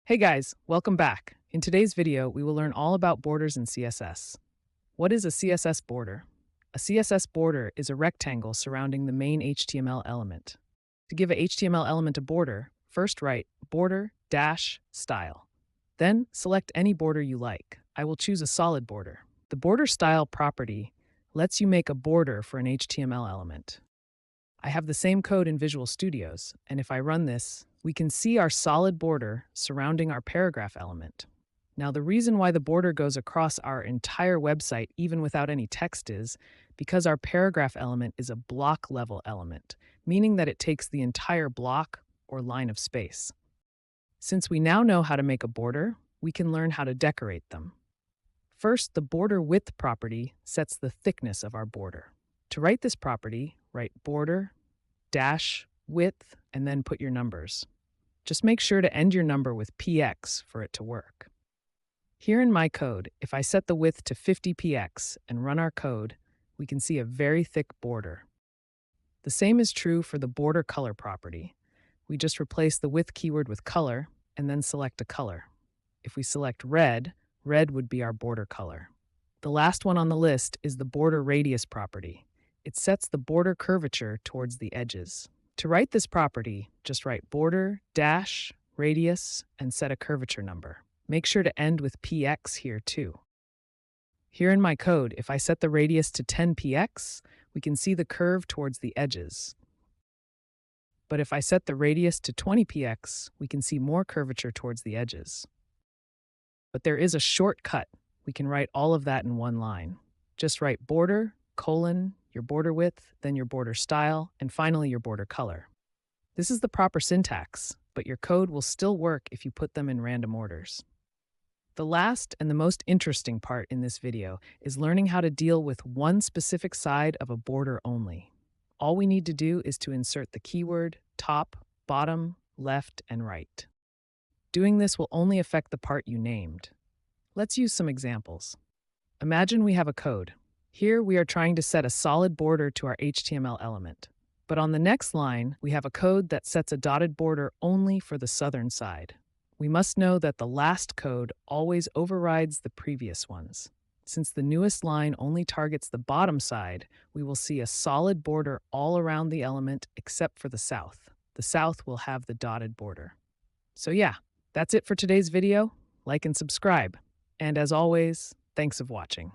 Hey guys, welcome back. In today's video, we will learn all about borders in CSS. What is a CSS border? A CSS border is a rectangle surrounding the main HTML element. To give a HTML element a border, first write border dash style. Then select any border you like. I will choose a solid border. The border style property lets you make a border for an HTML element. I have the same code in Visual Studios, and if I run this, we can see our solid border surrounding our paragraph element. Now, the reason why the border goes across our entire website even without any text is because our paragraph element is a block level element, meaning that it takes the entire block or line of space. Since we now know how to make a border, we can learn how to decorate them. First, the border width property sets the thickness of our border. To write this property, write border dash width and then put your numbers. Just make sure to end your number with px for it to work. Here in my code, if I set the width to 50 px and run our code, we can see a very thick border. The same is true for the border color property. We just replace the width keyword with color and then select a color. If we select red, red would be our border color. The last one on the list is the border radius property. It sets the border curvature towards the edges. To write this property, just write border dash radius and set a curvature number. Make sure to end with px here too. Here in my code, if I set the radius to 10 px, we can see the curve towards the edges. But if I set the radius to 20 px, we can see more curvature towards the edges. But there is a shortcut. We can write all of that in one line. Just write border, colon, your border width, then your border style, and finally your border color. This is the proper syntax, but your code will still work if you put them in random orders. The last and the most interesting part in this video is learning how to deal with one specific side of a border only. All we need to do is to insert the keyword top, bottom, left, and right. Doing this will only affect the part you named. Let's use some examples. Imagine we have a code. Here we are trying to set a solid border to our HTML element. But on the next line, we have a code that sets a dotted border only for the southern side. We must know that the last code always overrides the previous ones. Since the newest line only targets the bottom side, we will see a solid border all around the element except for the south. The south will have the dotted border. So yeah, that's it for today's video. Like and subscribe. And as always, thanks for watching.